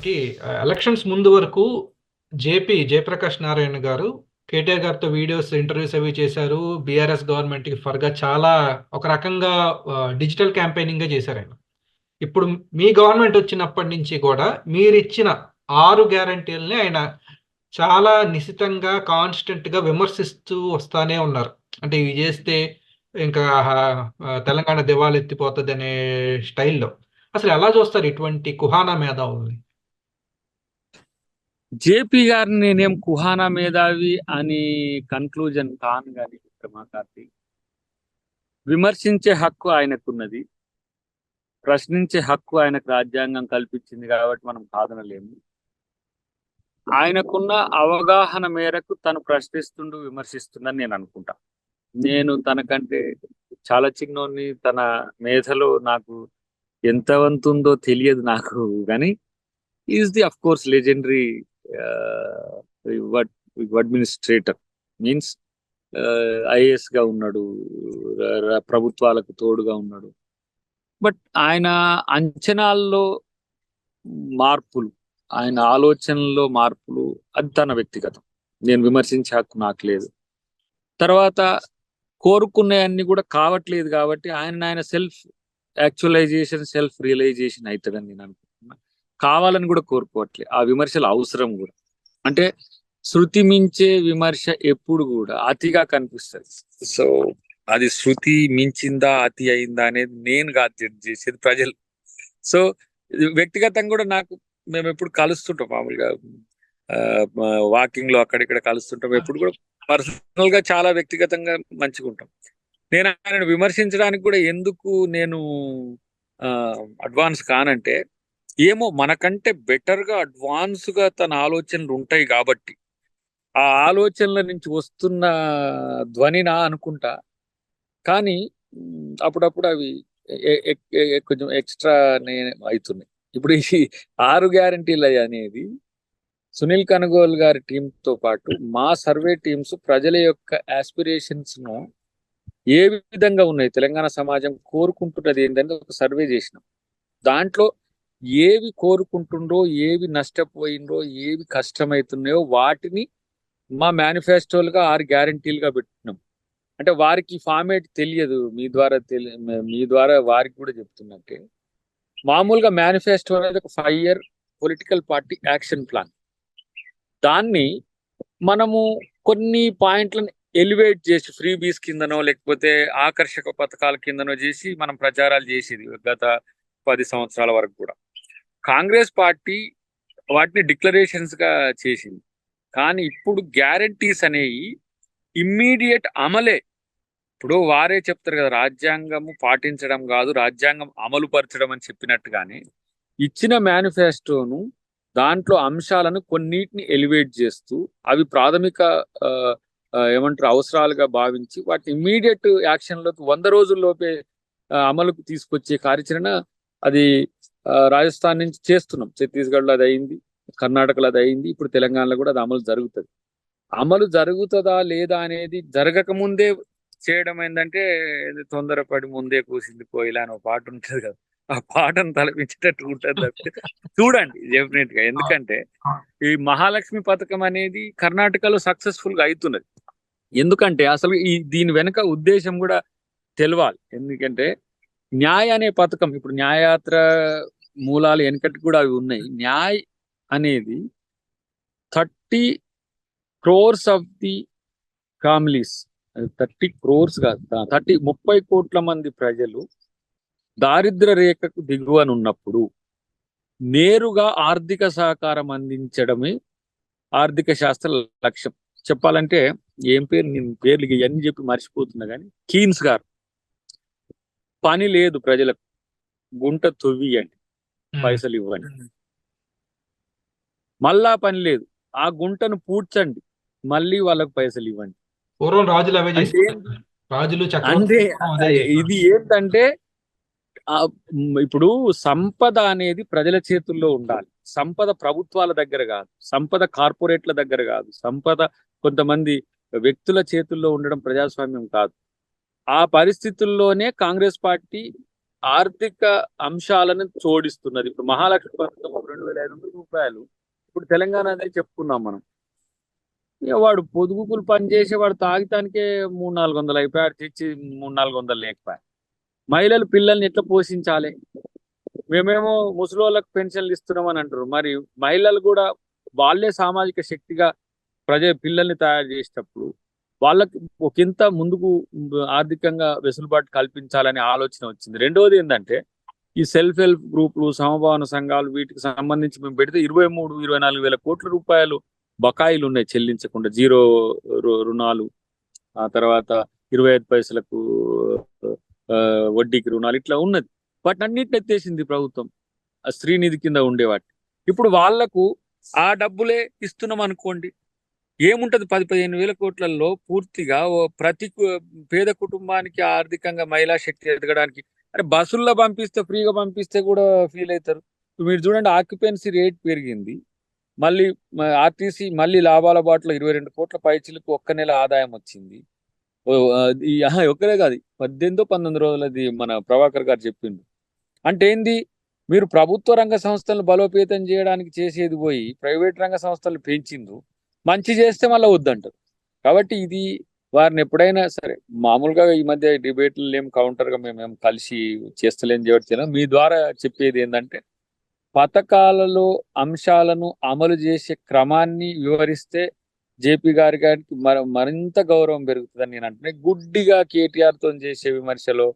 మనకి ఎలక్షన్స్ ముందు వరకు జయప్రకాష్ నారాయణ గారు కేటీఆర్ గారితో వీడియోస్, ఇంటర్వ్యూస్ అవి చేశారు. బీఆర్ఎస్ గవర్నమెంట్‌కి ఫర్‌గా చాలా ఒక రకంగా డిజిటల్ క్యాంపెయినింగే చేశారాయన. ఇప్పుడు మీ గవర్నమెంట్ వచ్చినప్పటి నుంచి కూడా మీరిచ్చిన 6 గ్యారంటీలని ఆయన చాలా నిశితంగా, కాన్స్టెంట్‌గా విమర్శిస్తూ వస్తానే ఉన్నారు. అంటే ఇవి చేస్తే ఇంకా తెలంగాణ దివాలెత్తిపోతదనే స్టైల్‌లో. అసలు ఎలా చూస్తారు ఇటువంటి కుహానా మేధావుల్ని? జేపీ గారిని నేనేం కుహానా మేధావి అని కన్క్లూజన్ కాను గాని విక్రమార్క, విమర్శించే హక్కు ఆయనకున్నది, ప్రశ్నించే హక్కు ఆయనకు రాజ్యాంగం కల్పించింది కాబట్టి మనం కాదనలేము. ఆయనకున్న అవగాహన మేరకు తను ప్రశ్నిస్తుండు, విమర్శిస్తుండని నేను అనుకుంటా. నేను తనకంటే చాలా చిన్నోన్ని, తన మేధలో నాకు ఎంత వంతుందో తెలియదు నాకు, కానీ is the of course legendary administrator. Means IAS గా ఉన్నాడు, ప్రభుత్వాలకు తోడుగా ఉన్నాడు. బట్ ఆయన అంచనాల్లో మార్పులు, ఆయన ఆలోచనల్లో మార్పులు, అది తన వ్యక్తిగతం. నేను విమర్శించే హక్కు నాకు లేదు. తర్వాత కోరుకునేవన్నీ కూడా కావట్లేదు కాబట్టి ఆయన సెల్ఫ్ యాక్చువలైజేషన్, సెల్ఫ్ రియలైజేషన్ అవుతుందని నేను అనుకుంటున్నా. కావాలని కూడా కోరుకోవట్లేదు. ఆ విమర్శలు అవసరం కూడా. అంటే శృతి మించే విమర్శ ఎప్పుడు కూడా అతిగా కనిపిస్తుంది. సో అది శృతి మించిందా, అతి అయిందా అనేది నేను కాదు జడ్జ్ చేసేది, ప్రజలు. సో వ్యక్తిగతంగా కూడా మేము ఎప్పుడు కలుస్తుంటాం, మామూలుగా వాకింగ్ లో అక్కడిక్కడ కలుస్తుంటాం. ఎప్పుడు కూడా పర్సనల్ గా చాలా వ్యక్తిగతంగా మంచిగా ఉంటాం. నేను ఆయన విమర్శించడానికి కూడా ఎందుకు నేను అడ్వాన్స్ కానంటే, ఏమో మనకంటే బెటర్ గా అడ్వాన్స్ గా తన ఆలోచనలు ఉంటాయి కాబట్టి ఆ ఆలోచనల నుంచి వస్తున్న ధ్వనినా అనుకుంటా. కానీ అప్పుడప్పుడు అవి కొంచెం ఎక్స్ట్రా అవుతున్నాయి. ఇప్పుడు ఈ 6 గ్యారంటీలు అనేది సునీల్ కనుగోలు గారి టీంతో పాటు మా సర్వే టీమ్స్ ప్రజల యొక్క ఆస్పిరేషన్స్ ను ఏ విధంగా ఉన్నాయి, తెలంగాణ సమాజం కోరుకుంటున్నది ఏంటంటే ఒక సర్వే చేసినాం. దాంట్లో ఏవి కోరుకుంటుండ్రో, ఏవి నష్టపోయిండ్రో, ఏవి కష్టమవుతున్నాయో వాటిని మా మేనిఫెస్టోలుగా 6 గ్యారంటీలుగా పెట్టినాం. అంటే వారికి ఫార్మేట్ తెలియదు, మీ ద్వారా వారికి కూడా చెప్తున్నట్టే. మామూలుగా మేనిఫెస్టో అనేది ఒక 5 year political party action plan. దాన్ని మనము కొన్ని పాయింట్లను ఎలివేట్ చేసి ఫ్రీ బీస్ కిందనో లేకపోతే ఆకర్షక పథకాల కిందనో చేసి మనం ప్రచారాలు చేసేది గత 10 సంవత్సరాల వరకు కూడా. కాంగ్రెస్ పార్టీ వాటిని డిక్లరేషన్స్ గా చేసింది. కానీ ఇప్పుడు గ్యారంటీస్ అనేవి ఇమ్మీడియట్ అమలే. ఇప్పుడు వారే చెప్తారు కదా, రాజ్యాంగము పాటించడం కాదు, రాజ్యాంగం అమలు పరచడం అని చెప్పినట్టుగానే ఇచ్చిన మేనిఫెస్టోను దాంట్లో అంశాలను కొన్నిటిని ఎలివేట్ చేస్తూ అవి ప్రాథమిక ఏమంటారు అవసరాలుగా భావించి వాటిని ఇమ్మీడియట్ యాక్షన్లోకి 100 రోజుల్లోపే అమలుకు తీసుకొచ్చే కార్యాచరణ అది రాజస్థాన్ నుంచి చేస్తున్నాం. ఛత్తీస్గఢ్లో అది అయింది, కర్ణాటకలో అది అయింది, ఇప్పుడు తెలంగాణలో కూడా అది అమలు జరుగుతుంది. అమలు జరుగుతుందా లేదా అనేది జరగక ముందే చేయడం ఏంటంటే, తొందరపడి ముందే కూసింది కోయిలా అని ఒక పాట ఉంటుంది కదా, ఆ పాటను తలపించేటట్టు ఉంటుంది. చూడండి డెఫినెట్ గా, ఎందుకంటే ఈ మహాలక్ష్మి పథకం అనేది కర్ణాటకలో సక్సెస్ఫుల్ గా అవుతున్నది. ఎందుకంటే అసలు దీని వెనుక ఉద్దేశం కూడా తెలవాలి. ఎందుకంటే న్యాయ్ అనే పథకం, ఇప్పుడు న్యాయయాత్ర మూలాలు వెనకటి కూడా అవి ఉన్నాయి. న్యాయ్ అనేది 30 crores of the families, 30 crores కాదు, 30 కోట్ల మంది ప్రజలు దారిద్ర్య రేఖకు దిగువనున్నప్పుడు నేరుగా ఆర్థిక సహకారం అందించడమే ఆర్థిక శాస్త్ర లక్ష్యం. చెప్పాలంటే ఏం పేరు, నేను పేర్లు ఇవన్నీ చెప్పి మర్చిపోతున్నా కానీ, కీన్స్ గారు పని లేదు ప్రజలకు, గుంట తొవ్వియండి, పైసలు ఇవ్వండి. మళ్ళా పని లేదు, ఆ గుంటను పూడ్చండి, మళ్ళీ వాళ్ళకు పైసలు ఇవ్వండి. పూర్వం రాజులు అవే చేస్తారు. రాజులు అంటే ఇది ఏంటంటే ఇప్పుడు సంపద అనేది ప్రజల చేతుల్లో ఉండాలి. సంపద ప్రభుత్వాల దగ్గర కాదు, సంపద కార్పొరేట్ల దగ్గర కాదు, సంపద కొంతమంది వ్యక్తుల చేతుల్లో ఉండడం ప్రజాస్వామ్యం కాదు. ఆ పరిస్థితుల్లోనే కాంగ్రెస్ పార్టీ ఆర్థిక అంశాలను జోడిస్తున్నది. ఇప్పుడు మహాలక్ష్మి పథకం 2,500 రూపాయలు ఇప్పుడు తెలంగాణ అనేది చెప్పుకున్నాం మనం. ఇక వాడు పొదుగుకులు పని చేసి వాడు తాగితానికే 300-400 అయిపోయాడు, తెచ్చి 300-400 లేకపోయా. మహిళలు పిల్లల్ని ఎట్లా పోషించాలి? మేమేమో ముసలోళ్ళకి పెన్షన్లు ఇస్తున్నామని అంటారు. మరి మహిళలు కూడా వాళ్ళే సామాజిక శక్తిగా పిల్లల్ని తయారు చేసేటప్పుడు వాళ్ళకి ఒకంత ముందుకు ఆర్థికంగా వెసులుబాటు కల్పించాలనే ఆలోచన వచ్చింది. రెండవది ఏంటంటే ఈ సెల్ఫ్ హెల్ప్ గ్రూపులు, సమభావన సంఘాలు, వీటికి సంబంధించి మేము పెడితే 23-24 వేల కోట్ల రూపాయలు బకాయిలు ఉన్నాయి చెల్లించకుండా, జీరో రుణాలు, ఆ తర్వాత 25 పైసలకు వడ్డీకి రుణాలు, ఇట్లా ఉన్నది. వాటిని అన్నింటిని ఎత్తేసింది ప్రభుత్వం, ఆ శ్రీనిధి కింద ఉండేవాటి. ఇప్పుడు వాళ్లకు ఆ డబ్బులే ఇస్తున్నాం అనుకోండి, ఏముంటది 10-15 వేల కోట్లలో పూర్తిగా ప్రతి పేద కుటుంబానికి ఆర్థికంగా మహిళా శక్తి ఎదగడానికి. అంటే బస్సుల్లో పంపిస్తే, ఫ్రీగా పంపిస్తే కూడా ఫీల్ అవుతారు. మీరు చూడండి, ఆక్యుపెన్సీ రేట్ పెరిగింది, మళ్ళీ ఆర్టీసీ మళ్ళీ లాభాల బాటలో 22 కోట్ల పైచిలకు ఒక్క నెల ఆదాయం వచ్చింది. ఒక్కరే కాదు, 18-19 రోజులది మన ప్రభాకర్ గారు చెప్పిండు. అంటే ఏంది, మీరు ప్రభుత్వ రంగ సంస్థలను బలోపేతం చేయడానికి చేసేది పోయి ప్రైవేట్ రంగ సంస్థలు పెంచిండు, మంచి చేస్తే మళ్ళీ వద్దంటారు. కాబట్టి ఇది వారిని ఎప్పుడైనా సరే, మామూలుగా ఈ మధ్య డిబేట్లు ఏం కౌంటర్గా మేమేం కలిసి చేస్తలేని చేయడం, మీ ద్వారా చెప్పేది ఏంటంటే పథకాలలో అంశాలను అమలు చేసే క్రమాన్ని వివరిస్తే జేపీ గారికి మరింత గౌరవం పెరుగుతుందని నేను అంటున్నాను. గుడ్డిగా కేటీఆర్తో చేసే విమర్శలో,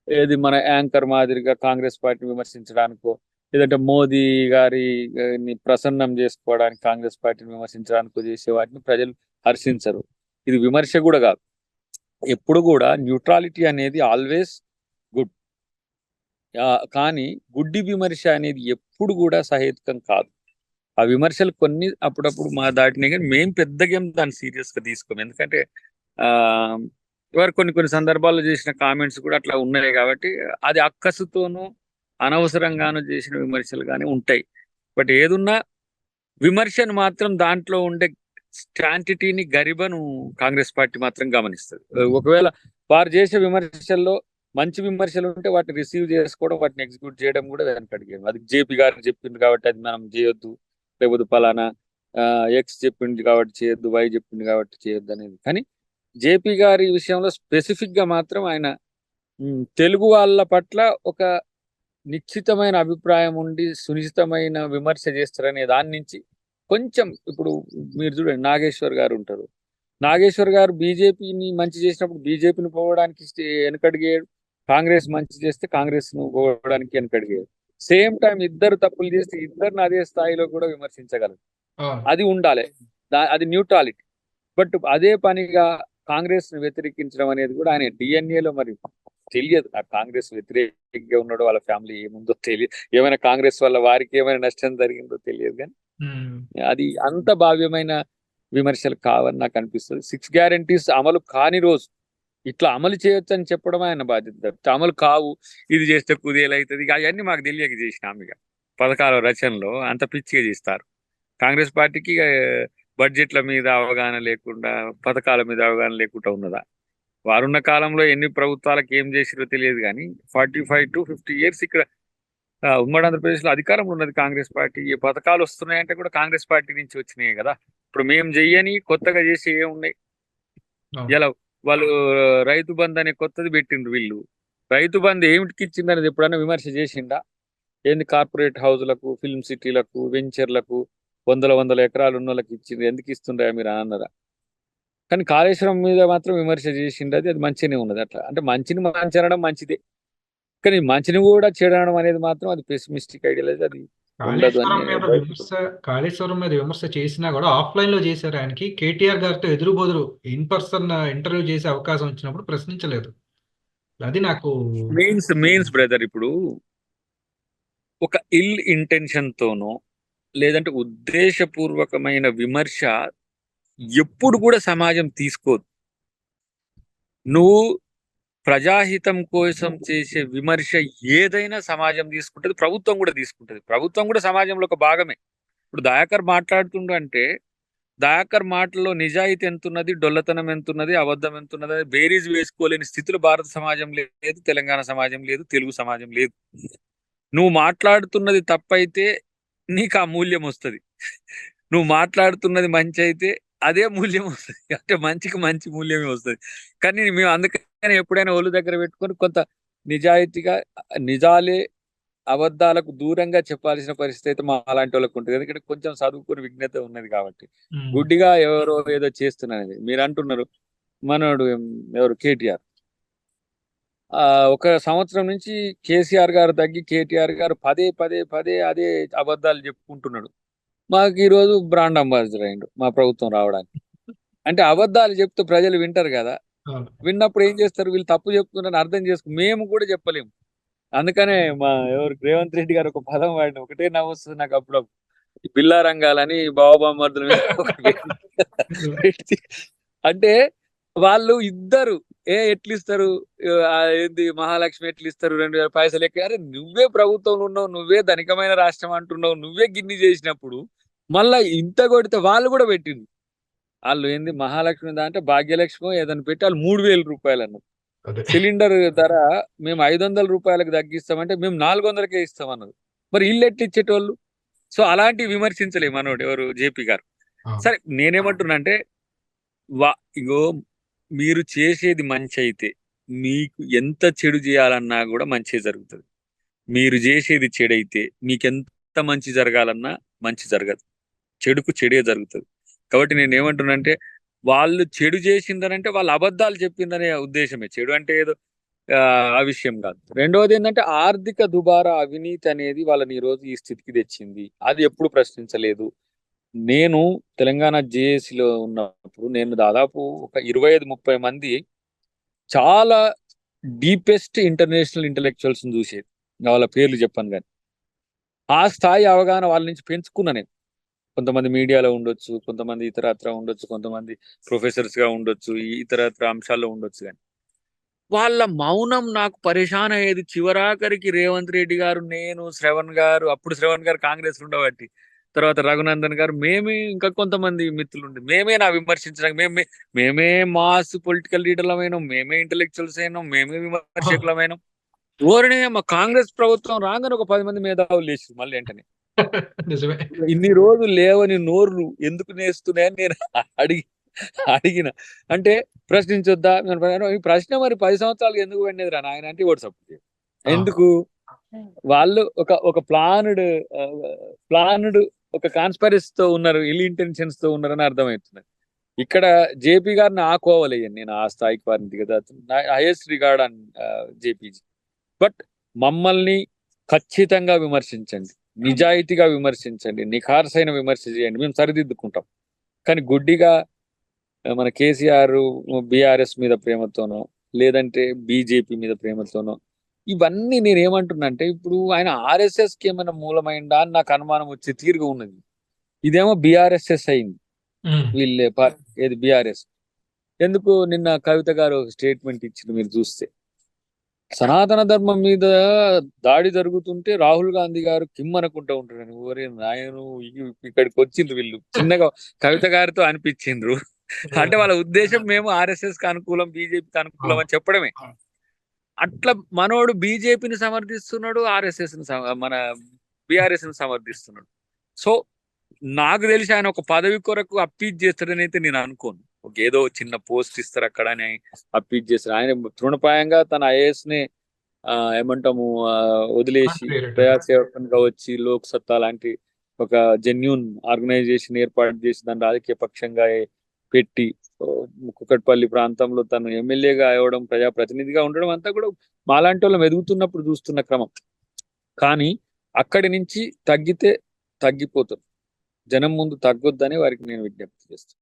ఏది మన యాంకర్ మాదిరిగా కాంగ్రెస్ పార్టీని విమర్శించడానికో, లేదంటే మోదీ గారిని ప్రసన్నం చేసుకోవడానికి కాంగ్రెస్ పార్టీని విమర్శించడానికో చేసే వాటిని ప్రజలు హర్షించరు. ఇది విమర్శ కూడా కాదు. ఎప్పుడు కూడా న్యూట్రాలిటీ అనేది ఆల్వేస్ గుడ్. కానీ గుడ్డి విమర్శ అనేది ఎప్పుడు కూడా సహేతుకం కాదు. ఆ విమర్శలు కొన్ని అప్పుడప్పుడు మా దాటినాయి, కానీ మేము పెద్దగా దాన్ని సీరియస్గా తీసుకోము. ఎందుకంటే వారు కొన్ని సందర్భాల్లో చేసిన కామెంట్స్ కూడా అట్లా ఉన్నాయి కాబట్టి అది అక్కసుతోనూ అనవసరంగానూ చేసిన విమర్శలు కానీ ఉంటాయి. బట్ ఏదున్నా విమర్శను మాత్రం దాంట్లో ఉండే స్టాంటిటీని, గరిబను కాంగ్రెస్ పార్టీ మాత్రం గమనిస్తుంది. ఒకవేళ వారు చేసే విమర్శల్లో మంచి విమర్శలు ఉంటే వాటిని రిసీవ్ చేసుకోవడం, వాటిని ఎగ్జిక్యూట్ చేయడం కూడా వెనకడిగాము. అది జేపీ గారు చెప్పింది కాబట్టి అది మనం చేయొద్దు, లేకపోతే పలానా ఎక్స్ చెప్పింది కాబట్టి చేయొద్దు, వై చెప్పింది కాబట్టి చేయొద్దు అనేది. కానీ జేపీ గారి విషయంలో స్పెసిఫిక్ గా మాత్రం ఆయన తెలుగు వాళ్ళ పట్ల ఒక నిశ్చితమైన అభిప్రాయం ఉండి సునిశ్చితమైన విమర్శ చేస్తారనే దాని నుంచి కొంచెం, ఇప్పుడు మీరు చూడండి, నాగేశ్వర్ గారు ఉంటారు. నాగేశ్వర్ గారు బీజేపీని మంచి చేసినప్పుడు బీజేపీని పోవడానికి వెనకడిగాడు, కాంగ్రెస్ మంచి చేస్తే కాంగ్రెస్ ను పోవడానికి వెనకడిగాడు. సేమ్ టైం ఇద్దరు తప్పులు చేస్తే ఇద్దరిని అదే స్థాయిలో కూడా విమర్శించగలరు. అది ఉండాలి, అది న్యూట్రాలిటీ. బట్ అదే పనిగా కాంగ్రెస్ ను వ్యతిరేకించడం అనేది కూడా ఆయన డిఎన్ఏలో మరి తెలియదు. ఆ కాంగ్రెస్ వ్యతిరేకంగా ఉన్నాడు, వాళ్ళ ఫ్యామిలీ ఏముందో తెలియదు, ఏమైనా కాంగ్రెస్ వల్ల వారికి ఏమైనా నష్టం జరిగిందో తెలియదు. కానీ అది అంత భావ్యమైన విమర్శలు కావని నాకు అనిపిస్తుంది. 6 గ్యారంటీస్ అమలు కాని రోజు ఇట్లా అమలు చేయొచ్చు అని చెప్పడం ఆయన బాధ్యత. అమలు కావు, ఇది చేస్తే కుదేలు అవుతుంది, అవన్నీ మాకు తెలియక చేసినాం. ఇక పథకాల రచనలో అంత పిచ్చిగా చేస్తారు. కాంగ్రెస్ పార్టీకి బడ్జెట్ల మీద అవగాహన లేకుండా, పథకాల మీద అవగాహన లేకుండా ఉన్నదా? వారున్న కాలంలో ఎన్ని ప్రభుత్వాలకు ఏం చేసిరో తెలియదు, కానీ 45 to 50 years ఇక్కడ ఉమ్మడి ఆంధ్రప్రదేశ్ లో అధికారంలో ఉన్నది కాంగ్రెస్ పార్టీ. ఈ పథకాలు వస్తున్నాయంటే కూడా కాంగ్రెస్ పార్టీ నుంచి వచ్చినాయి కదా. ఇప్పుడు మేము చెయ్యని కొత్తగా చేసి ఏమున్నాయి? ఇలా వాళ్ళు రైతు బంధు అనే కొత్తది పెట్టిండ్రు. వీళ్ళు రైతు బంధు ఏమిటికి ఇచ్చిందనేది ఎప్పుడైనా విమర్శ చేసిండా? ఏంది కార్పొరేట్ హౌస్లకు, ఫిల్మ్ సిటీలకు, వెంచర్లకు 100 ఎకరాలు ఉన్న వాళ్ళకి ఇచ్చింది, ఎందుకు ఇస్తుండ్రా మీరు అన్నారా? కానీ కాళేశ్వరం మీద మాత్రం విమర్శ చేసిండు, అది మంచిగానే ఉన్నది. అట్లా అంటే మంచిని మంచి అనడం మంచిదే, కానీ మంచిని కూడా చెడడం అనేది మాత్రం అది పెసిమిస్టిక్ ఐడియాలజీ, అది ఉండదు అని. కాళేశ్వరం మీద విమర్శ చేసినా కూడా ఆఫ్లైన్ లో చేశారు. ఆయనకి కేటీఆర్ గారితో ఎదురు బదురు ఇన్ పర్సన్ ఇంటర్వ్యూ చేసే అవకాశం వచ్చినప్పుడు ప్రశ్నించలేదు. అది నాకు మీన్స్ బ్రదర్, ఇప్పుడు ఒక ఇల్ ఇంటెన్షన్ తోనో లేదంటే ఉద్దేశపూర్వకమైన విమర్శ ఎప్పుడు కూడా సమాజం తీసుకోదు. నువ్వు ప్రజాహితం కోసం చేసే విమర్శ ఏదైనా సమాజం తీసుకుంటుంది, ప్రభుత్వం కూడా తీసుకుంటుంది. ప్రభుత్వం కూడా సమాజంలో ఒక భాగమే. ఇప్పుడు దయాకర్ మాట్లాడుతుండు అంటే దయాకర్ మాటల్లో నిజాయితీ ఎంతున్నది, డొల్లతనం ఎంతున్నది, అబద్ధం ఎంతున్నది బేరీజ్ వేసుకోలేని స్థితిలో భారత సమాజం లేదు, తెలంగాణ సమాజం లేదు, తెలుగు సమాజం లేదు. నువ్వు మాట్లాడుతున్నది తప్పైతే నీకు ఆ మూల్యం వస్తుంది. నువ్వు మాట్లాడుతున్నది మంచి అయితే అదే మూల్యం వస్తుంది. అంటే మంచికి మంచి మూల్యమే వస్తుంది. కానీ మేము అందుకని ఎప్పుడైనా ఒళ్ళు దగ్గర పెట్టుకొని కొంత నిజాయితీగా నిజాలే అబద్ధాలకు దూరంగా చెప్పాల్సిన పరిస్థితి అయితే మా అలాంటి వాళ్ళకు ఉంటుంది. ఎందుకంటే కొంచెం చదువుకుని విజ్ఞత ఉన్నది కాబట్టి. గుడ్డిగా ఎవరో ఏదో చేస్తున్నది మీరు అంటున్నారు. మనోడు ఎవరు కేటీఆర్ ఒక సంవత్సరం నుంచి కేసీఆర్ గారు తగ్గి కేటీఆర్ గారు పదే పదే పదే అదే అబద్ధాలు చెప్పుకుంటున్నాడు. మాకు ఈ రోజు బ్రాండ్ అంబాసిడర్ అయ్యిండు మా ప్రభుత్వం రావడానికి. అంటే అబద్ధాలు చెప్తే ప్రజలు వింటారు కదా. విన్నప్పుడు ఏం చేస్తారు, వీళ్ళు తప్పు చెప్తున్నారని అర్థం చేసుకుని మేము కూడా చెప్పలేము. అందుకనే మా ఎవరు రేవంత్ రెడ్డి గారు ఒక పదం వాడిన ఒకటే నవ్వుస్తుంది నాకు అప్పుడు. బిల్లా రంగాలని బావబామర్దుల మీద పెట్టి అంటే వాళ్ళు ఇద్దరు ఎట్లు ఇస్తారు, ఏంది మహాలక్ష్మి ఎట్లు ఇస్తారు 2000 పైసలు ఎక్క. అరే నువ్వే ప్రభుత్వంలో ఉన్నావు, నువ్వే ధనికమైన రాష్ట్రం అంటున్నావు, నువ్వే గిన్ని చేసినప్పుడు మళ్ళా ఇంత కొడితే వాళ్ళు కూడా పెట్టింది. వాళ్ళు ఏంది మహాలక్ష్మి అంటే భాగ్యలక్ష్మి ఏదైనా పెట్టి వాళ్ళు 3000 రూపాయలు అన్నారు. సిలిండర్ ధర మేము 500 రూపాయలకు తగ్గిస్తామంటే మేము 400కే ఇస్తాం అన్నారు. మరి ఇల్లు ఎట్లు ఇచ్చేటోళ్ళు. సో అలాంటివి విమర్శించలేము మనోడు ఎవరు జేపీ గారు. సరే నేనేమంటున్నా అంటే ఇగో మీరు చేసేది మంచి అయితే మీకు ఎంత చెడు చేయాలన్నా కూడా మంచి జరుగుతుంది. మీరు చేసేది చెడైతే మీకెంత మంచి జరగాలన్నా మంచి జరగదు, చెడుకు చెడే జరుగుతుంది. కాబట్టి నేను ఏమంటున్నా అంటే వాళ్ళు చెడు చేసిందనంటే వాళ్ళు అబద్ధాలు చెప్పిందనే ఉద్దేశమే. చెడు అంటే ఏదో ఆ విషయం కాదు. రెండవది ఏంటంటే ఆర్థిక దుబారా అవినీతి అనేది వాళ్ళని ఈ రోజు ఈ స్థితికి తెచ్చింది. అది ఎప్పుడు ప్రశ్నించలేదు. నేను తెలంగాణ జేఏసీలో ఉన్నప్పుడు నేను దాదాపు ఒక 25-30 మంది చాలా డీపెస్ట్ ఇంటర్నేషనల్ ఇంటలెక్చువల్స్ చూసేది. వాళ్ళ పేర్లు చెప్పాను కానీ ఆ స్థాయి అవగాహన వాళ్ళ నుంచి పెంచుకున్నా నేను. కొంతమంది మీడియాలో ఉండొచ్చు, కొంతమంది ఇతరత్ర ఉండొచ్చు, కొంతమంది ప్రొఫెసర్స్ గా ఉండొచ్చు, ఇతరత్ర అంశాల్లో ఉండొచ్చు. కానీ వాళ్ళ మౌనం నాకు పరేషాన్ అయ్యేది. చివరాఖరికి రేవంత్ రెడ్డి గారు, నేను, శ్రవణ్ గారు, అప్పుడు శ్రవణ్ గారు కాంగ్రెస్ ఉండబట్టి, తర్వాత రఘునందన్ గారు, మేమే ఇంకా కొంతమంది మిత్రులు మేమే నా విమర్శించడానికి మేమే మాస్ పొలిటికల్ లీడర్లమైనాం, మేమే ఇంటలెక్చువల్స్ అయినాం, మేమే విమర్శకులమైనాం. ఓరినే మా కాంగ్రెస్ ప్రభుత్వం రాగానే ఒక 10 మంది మేధావులు లేచారు మళ్ళీ వెంటనే. ఇన్ని రోజులు లేవని నోర్లు ఎందుకు నేస్తున్నాయని నేను అడిగిన అంటే ప్రశ్నించొద్దా ఈ ప్రశ్న. మరి 10 సంవత్సరాలకు ఎందుకు పండేది రా నాయన అంటే ఓటు సపోర్ట్. ఎందుకు వాళ్ళు ఒక ప్లాన్డ్ ఒక కాన్స్పైరసీతో ఉన్నారు, ఇల్ ఇంటెన్షన్స్ తో ఉన్నారని అర్థమవుతుంది. ఇక్కడ జేపీ గారిని ఆకోవలేయండి నేను ఆ స్థాయికి వారిని దిగదా. Highest regard and JPG. But మమ్మల్ని ఖచ్చితంగా విమర్శించండి, నిజాయితీగా విమర్శించండి, నిఖార్సైన విమర్శ చేయండి, మేము సరిదిద్దుకుంటాం. కానీ గుడ్డిగా మన కేసీఆర్ బీఆర్ఎస్ మీద ప్రేమతోనో లేదంటే బీజేపీ మీద ప్రేమతోనో ఇవన్నీ నేను ఏమంటున్నా అంటే ఇప్పుడు ఆయన ఆర్ఎస్ఎస్ కి ఏమైనా మూలమైందా అని నాకు అనుమానం వచ్చే తీరుగా ఉన్నది. ఇదేమో బీఆర్ఎస్ఎస్ అయింది వీళ్ళే ఏది బీఆర్ఎస్. ఎందుకు నిన్న కవిత గారు స్టేట్మెంట్ ఇచ్చింది మీరు చూస్తే, సనాతన ధర్మం మీద దాడి జరుగుతుంటే రాహుల్ గాంధీ గారు కిమ్మనుకుంటూ ఉంటారు. ఓరే నాయను ఇక్కడికి వచ్చిండ్రు వీళ్ళు చిన్నగా కవిత గారితో అనిపించిండ్రు. అంటే వాళ్ళ ఉద్దేశం మేము ఆర్ఎస్ఎస్ కి అనుకూలం, బీజేపీకి అనుకూలం అని చెప్పడమే. అట్లా మనోడు బీజేపీని సమర్థిస్తున్నాడు, ఆర్ఎస్ఎస్ మన బీఆర్ఎస్ ని సమర్థిస్తున్నాడు. సో నాకు తెలిసి ఆయన ఒక పదవి కొరకు అప్పీజ్ చేస్తాడని అయితే నేను అనుకోను. ఏదో చిన్న పోస్ట్ ఇస్తారు అక్కడ అని అప్పీజ్ చేస్తారు. ఆయన తృణప్రాయంగా తన ఐఏఎస్ ని ఏమంటాము వదిలేసి ప్రజాసేవకంగా వచ్చి లోక్ సత్తా లాంటి ఒక జెన్యూన్ ఆర్గనైజేషన్ ఏర్పాటు చేసి దాన్ని రాజకీయ పక్షంగా పెట్టి కుకట్పల్లి ప్రాంతంలో తను ఎమ్మెల్యేగా అవ్వడం, ప్రజాప్రతినిధిగా ఉండడం అంతా కూడా మాలాంటి వాళ్ళం ఎదుగుతున్నప్పుడు చూస్తున్న క్రమం. కానీ అక్కడి నుంచి తగ్గితే తగ్గిపోతుంది, జనం ముందు తగ్గొద్దని వారికి నేను విజ్ఞప్తి చేస్తాను.